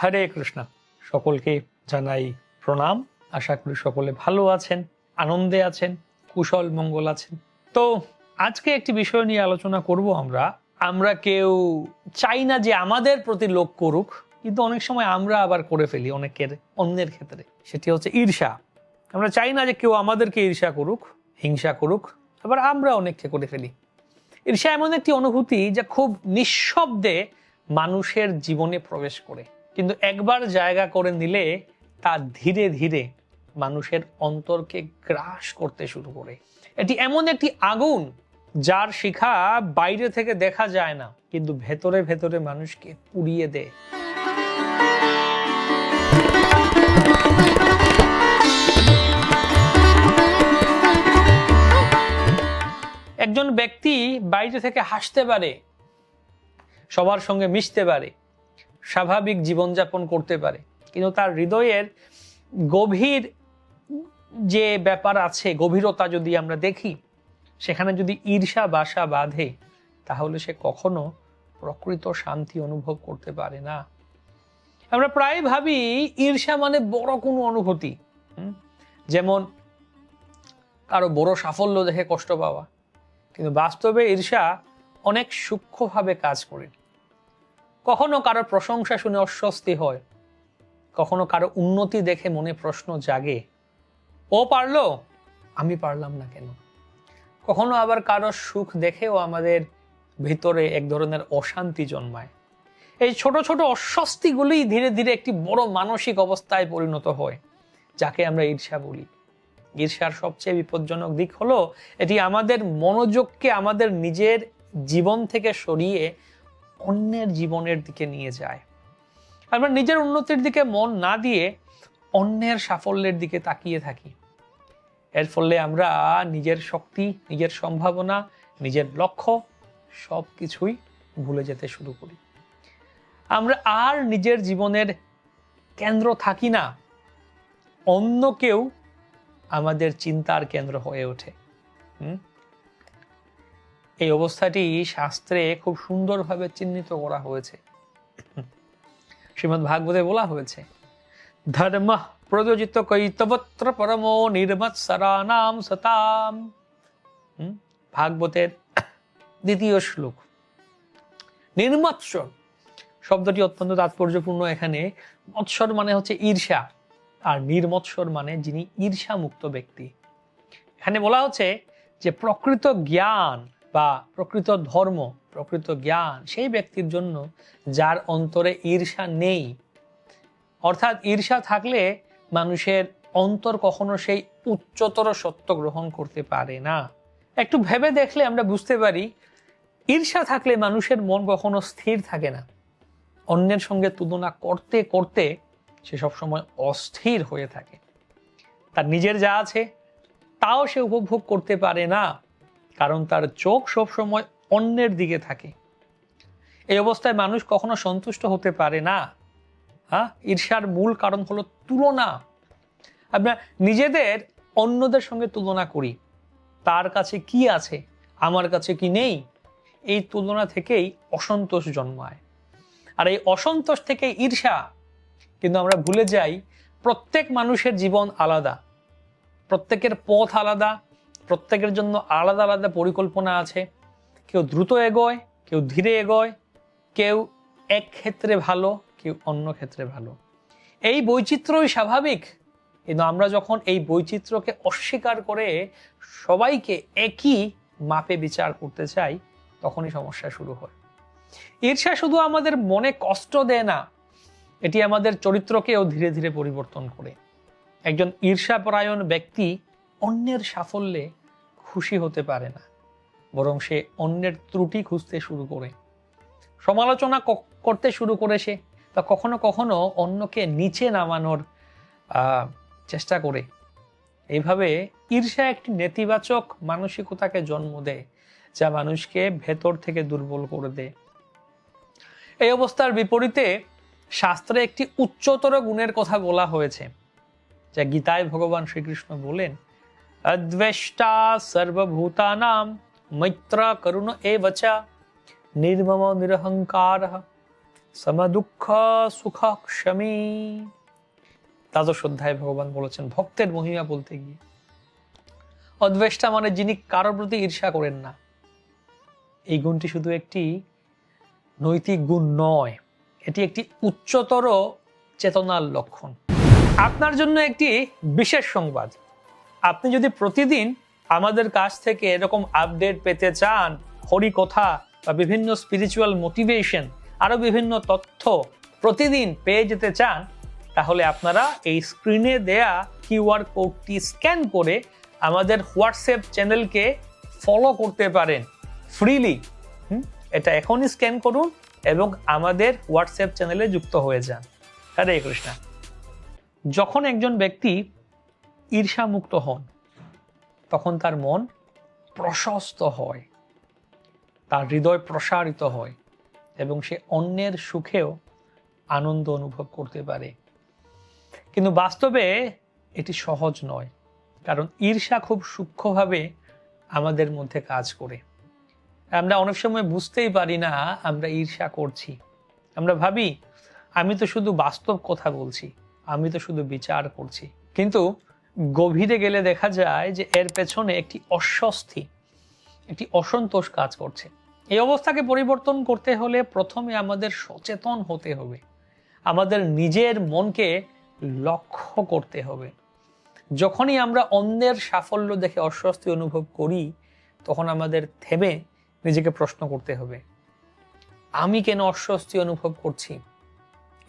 হরে কৃষ্ণ। সকলকে জানাই প্রণাম। আশা করি সকলে ভালো আছেন, আনন্দে আছেন, কুশল মঙ্গল আছেন। তো আজকে একটি বিষয় নিয়ে আলোচনা করব। আমরা কেউ চাই না যে আমাদের প্রতি লোক করুক, কিন্তু অনেক সময় আমরা আবার করে ফেলি অন্যের ক্ষেত্রে। সেটি হচ্ছে ঈর্ষা। আমরা চাই না যে কেউ আমাদেরকে ঈর্ষা করুক, হিংসা করুক, আবার আমরা অনেককে করে ফেলি। ঈর্ষা এমন একটি অনুভূতি যা খুব নিঃশব্দে মানুষের জীবনে প্রবেশ করে, কিন্তু একবার জায়গা করে নিলে তা ধীরে ধীরে মানুষের অন্তরকে গ্রাস করতে শুরু করে। এটি এমন একটি আগুন যার শিখা বাইরে থেকে দেখা যায় না, কিন্তু ভেতরে ভেতরে মানুষকে পুড়িয়ে দেয়। একজন ব্যক্তি বাইরে থেকে হাসতে পারে, সবার সঙ্গে মিশতে পারে, স্বাভাবিক জীবনযাপন করতে পারে, কিন্তু তার হৃদয়ের গভীর যে ব্যাপার আছে, গভীরতা যদি আমরা দেখি, সেখানে যদি ঈর্ষা বাসা বাঁধে, তাহলে সে কখনো প্রকৃত শান্তি অনুভব করতে পারে না। আমরা প্রায় ভাবি ঈর্ষা মানে বড় কোনো অনুভূতি, যেমন কারো বড় সাফল্য দেখে কষ্ট পাওয়া, কিন্তু বাস্তবে ঈর্ষা অনেক সূক্ষ্মভাবে কাজ করে। কখনো কারো প্রশংসা শুনে অস্বস্তি হয়, কখনো কারো উন্নতি দেখে মনে প্রশ্ন জাগে, ও পারলো, আমি পারলাম না কেন? কখনো আবার কারো সুখ দেখেও আমাদের ভিতরে এক ধরনের অশান্তি জন্মায়। এই ছোট ছোট অস্বস্তিগুলি ধীরে ধীরে একটি বড় মানসিক অবস্থায় পরিণত হয়, যাকে আমরা ঈর্ষা বলি। ঈর্ষার সবচেয়ে বিপজ্জনক দিক হলো এটি আমাদের মনোযোগকে আমাদের নিজের জীবন থেকে সরিয়ে অন্যের জীবনের দিকে নিয়ে যায়। আমরা নিজের উন্নতির দিকে মন না দিয়ে অন্যের সাফল্যের দিকে তাকিয়ে থাকি। এর ফলে আমরা নিজের শক্তি, নিজের সম্ভাবনা, নিজের লক্ষ্য সবকিছুই ভুলে যেতে শুরু করি। আমরা আর নিজের জীবনের কেন্দ্র থাকি না, অন্য কেউ আমাদের চিন্তার কেন্দ্র হয়ে ওঠে। এই অবস্থাটি শাস্ত্রে খুব সুন্দরভাবে চিহ্নিত করা হয়েছে। শ্রীমদ্ ভাগবতে বলা হয়েছে, ধর্ম প্রযোজিত কৈতবত্র পরমো নির্মৎসরানাম সতাম। ভাগবতের 2য় শ্লোক। নির্মৎসর শব্দটি অত্যন্ত তাৎপর্যপূর্ণ। এখানে মৎসর মানে হচ্ছে ঈর্ষা, আর নির্মৎসর মানে যিনি ঈর্ষা মুক্ত ব্যক্তি। এখানে বলা হচ্ছে যে প্রকৃত জ্ঞান বা প্রকৃত ধর্ম, প্রকৃত জ্ঞান সেই ব্যক্তির জন্য যার অন্তরে ঈর্ষা নেই। অর্থাৎ ঈর্ষা থাকলে মানুষের অন্তর কখনো সেই উচ্চতর সত্য গ্রহণ করতে পারে না। একটু ভেবে দেখলে আমরা বুঝতে পারি, ঈর্ষা থাকলে মানুষের মন কখনো স্থির থাকে না। অন্যের সঙ্গে তুলনা করতে করতে সে সবসময় অস্থির হয়ে থাকে। তার নিজের যা আছে তাও সে উপভোগ করতে পারে না, কারণ তার চোখ সবসময় অন্যের দিকে থাকে। এই অবস্থায় মানুষ কখনো সন্তুষ্ট হতে পারে না। ঈর্ষার মূল কারণ হলো তুলনা। আমরা নিজেদের অন্যদের সঙ্গে তুলনা করি, তার কাছে কি আছে, আমার কাছে কি নেই। এই তুলনা থেকেই অসন্তোষ জন্মায়, আর এই অসন্তোষ থেকে ঈর্ষা। কিন্তু আমরা ভুলে যাই প্রত্যেক মানুষের জীবন আলাদা, প্রত্যেকের পথ আলাদা, প্রত্যেকের জন্য আলাদা আলাদা পরিকল্পনা আছে। কেউ দ্রুত এগোয়, কেউ ধীরে এগোয়, কেউ এক ক্ষেত্রে ভালো, কেউ অন্য ক্ষেত্রে ভালো। এই বৈচিত্র্যই স্বাভাবিক, কিন্তু আমরা যখন এই বৈচিত্র্যকে অস্বীকার করে সবাইকে একই মাপে বিচার করতে চাই, তখনই সমস্যা শুরু হয়। ঈর্ষা শুধু আমাদের মনে কষ্ট দেয় না, এটি আমাদের চরিত্রকেও ধীরে ধীরে পরিবর্তন করে। একজন ঈর্ষাপরায়ণ ব্যক্তি অন্যের সাফল্যে খুশি হতে পারে না, বরং সে অন্যের ত্রুটি খুঁজতে শুরু করে, সমালোচনা করতে শুরু করে। সে তা কখনো কখনো অন্যকে নিচে নামানোর চেষ্টা করে। এইভাবে ঈর্ষা একটি নেতিবাচক মানসিকতাকে জন্ম দেয়, যা মানুষকে ভেতর থেকে দুর্বল করে দেয়। এই অবস্থার বিপরীতে শাস্ত্রে একটি উচ্চতর গুণের কথা বলা হয়েছে, যা গীতায় ভগবান শ্রীকৃষ্ণ বলেন, অদ্বেষ্টা সর্বভূতানাম মৈত্র করুণ এব চ নির্মম নিরহংকারঃ সমদুঃখ সুখ ক্ষমী। দ্বাদশ অধ্যায়ে ভগবান বলেছেন ভক্তের মহিমা বলতে গিয়ে, অদ্বেষ্টা মানে যিনি কারোর প্রতি ঈর্ষা করেন না। এই গুণটি শুধু একটি নৈতিক গুণ নয়, এটি একটি উচ্চতর চেতনার লক্ষণ। আপনার জন্য একটি বিশেষ সংবাদ, আপনি যদি প্রতিদিন আমাদের কাছ থেকে এরকম আপডেট পেতে চান, হরি কথা বা বিভিন্ন স্পিরিচুয়াল মোটিভেশন, আরো বিভিন্ন তথ্য প্রতিদিন পেয়ে যেতে চান, তাহলে আপনারা এই স্ক্রিনে দেয়া কিউআর কোডটি স্ক্যান করে আমাদের হোয়াটসঅ্যাপ চ্যানেলকে ফলো করতে পারেন ফ্রিলি। এটা এখনই স্ক্যান করুন এবং আমাদের হোয়াটসঅ্যাপ চ্যানেলে যুক্ত হয়ে যান। হরে কৃষ্ণ। যখন একজন ব্যক্তি ঈর্ষামুক্ত হন, তখন তার মন প্রশস্ত হয়, তার হৃদয় প্রসারিত হয় এবং সে অন্যের সুখেও আনন্দ অনুভব করতে পারে। কিন্তু বাস্তবে এটি সহজ নয়, কারণ ঈর্ষা খুব সূক্ষ্মভাবে আমাদের মধ্যে কাজ করে। আমরা অনেক সময় বুঝতেই পারি না আমরা ঈর্ষা করছি। আমরা ভাবি আমি তো শুধু বাস্তব কথা বলছি, আমি তো শুধু বিচার করছি, কিন্তু গভীরে গেলে দেখা যায় যে এর পেছনে একটি অস্বস্তি, একটি অসন্তোষ কাজ করছে। এই অবস্থাকে পরিবর্তন করতে হলে প্রথমে আমাদের সচেতন হতে হবে, আমাদের নিজের মনকে লক্ষ্য করতে হবে। যখনই আমরা অন্যের সাফল্য দেখে অস্বস্তি অনুভব করি, তখন আমাদের থেমে নিজেকে প্রশ্ন করতে হবে, আমি কেন অস্বস্তি অনুভব করছি?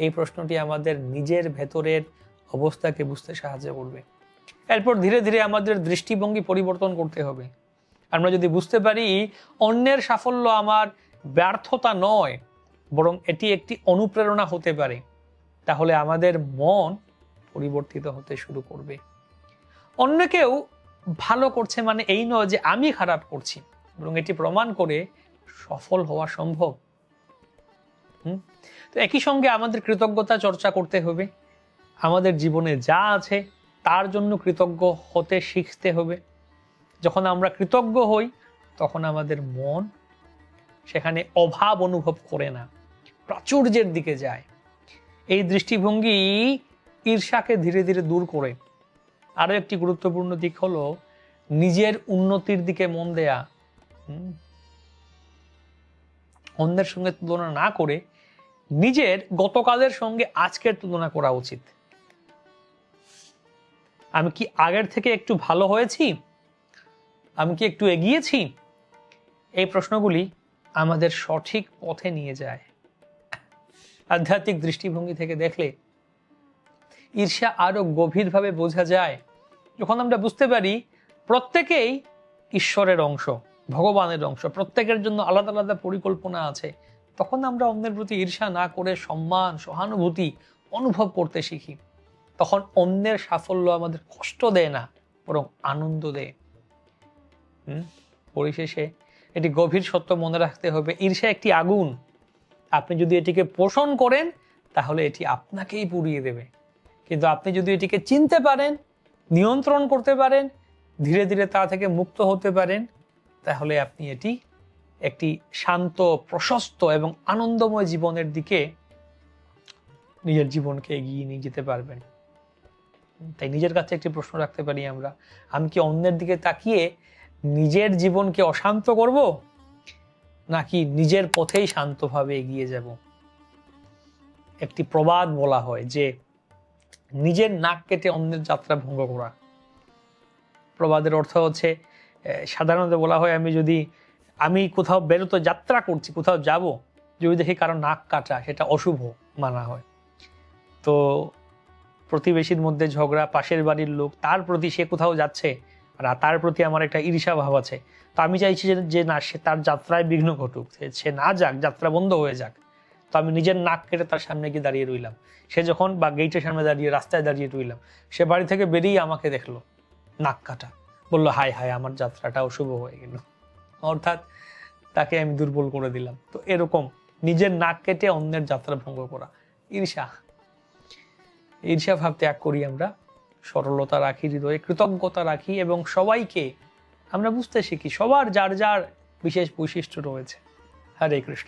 এই প্রশ্নটি আমাদের নিজের ভেতরের অবস্থাকে বুঝতে সাহায্য করবে। এরপর ধীরে ধীরে আমাদের দৃষ্টিভঙ্গি পরিবর্তন করতে হবে। আমরা যদি বুঝতে পারি অন্যের সাফল্য আমার ব্যর্থতা নয়, বরং এটি একটি অনুপ্রেরণা হতে পারে, তাহলে আমাদের মন পরিবর্তিত হতে শুরু করবে। অন্য কেউ ভালো করছে মানে এই নয় যে আমি খারাপ করছি, বরং এটি প্রমাণ করে সফল হওয়া সম্ভব। তো একই সঙ্গে আমাদের কৃতজ্ঞতা চর্চা করতে হবে। আমাদের জীবনে যা আছে তার জন্য কৃতজ্ঞ হতে শিখতে হবে। যখন আমরা কৃতজ্ঞ হই, তখন আমাদের মন সেখানে অভাব অনুভব করে না, প্রাচুর্যের দিকে যায়। এই দৃষ্টিভঙ্গি ঈর্ষাকে ধীরে ধীরে দূর করে। আরো একটি গুরুত্বপূর্ণ দিক হলো নিজের উন্নতির দিকে মন দেয়া। অন্যের সঙ্গে তুলনা না করে নিজের গতকালের সঙ্গে আজকের তুলনা করা উচিত। আমি কি আগের থেকে একটু ভালো হয়েছি? আমি কি একটু এগিয়েছি? এই প্রশ্নগুলি আমাদের সঠিক পথে নিয়ে যায়। আধ্যাত্মিক দৃষ্টিভঙ্গি থেকে দেখলে ঈর্ষা আরো গভীরভাবে বোঝা যায় যখন আমরা বুঝতে পারি প্রত্যেকেই ঈশ্বরের অংশ, ভগবানের অংশ, প্রত্যেকের জন্য আলাদা আলাদা পরিকল্পনা আছে। তখন আমরা অন্যের প্রতি ঈর্ষা না করে সম্মান, সহানুভূতি অনুভব করতে শিখি। তখন অন্যের সাফল্য আমাদের কষ্ট দেয় না, বরং আনন্দ দেয়। পরিশেষে এটি গভীর সত্য মনে রাখতে হবে, ঈর্ষা একটি আগুন। আপনি যদি এটিকে পোষণ করেন, তাহলে এটি আপনাকেই পুড়িয়ে দেবে। কিন্তু আপনি যদি এটিকে চিনতে পারেন, নিয়ন্ত্রণ করতে পারেন, ধীরে ধীরে তা থেকে মুক্ত হতে পারেন, তাহলে আপনি এটি একটি শান্ত, প্রশস্ত এবং আনন্দময় জীবনের দিকে নিজের জীবনকে এগিয়ে নিয়ে যেতে পারবেন। তাই নিজের কাছে একটি প্রশ্ন রাখতে পারি আমরা, আমি কি অন্যের দিকে তাকিয়ে নিজের জীবনকে অশান্ত করব, নাকি নিজের পথেই শান্তভাবে এগিয়ে যাব? একটি প্রবাদ বলা হয় যে নিজের নাক কেটে অন্যের যাত্রা ভঙ্গ করা। প্রবাদের অর্থ হচ্ছে, সাধারণত বলা হয় আমি কোথাও বেরোতে যাত্রা করছি, কোথাও যাব, যদি দেখি কারো নাক কাটা, সেটা অশুভ মানা হয়। তো প্রতিবেশীর মধ্যে ঝগড়া, পাশের বাড়ির লোক, তার প্রতি সে কোথাও যাচ্ছে আর তার প্রতি আমার একটা ঈর্ষা ভাব আছে, তো আমি চাইছি যে না, সে তার যাত্রায় বিঘ্ন ঘটুক, সে না যাক, যাত্রা বন্ধ হয়ে যাক। তো আমি নিজের নাক কেটে তার সামনে গিয়ে দাঁড়িয়ে রইলাম। সে যখন বা গেটের সামনে দাঁড়িয়ে, রাস্তায় দাঁড়িয়ে রইলাম, সে বাড়ি থেকে বেরিয়ে আমাকে দেখলো নাক কাটা, বললো হায় হায় আমার যাত্রাটা অশুভ হয়ে গেল, অর্থাৎ তাকে আমি দুর্বল করে দিলাম। তো এরকম নিজের নাক কেটে অন্যের যাত্রা ভঙ্গ করা ঈর্ষা ভাব ত্যাগ করি আমরা, সরলতা রাখি, হৃদয়ে কৃতজ্ঞতা রাখি এবং সবাইকে আমরা বুঝতে শিখি সবার যার যার বিশেষ বৈশিষ্ট্য রয়েছে। হরে কৃষ্ণ।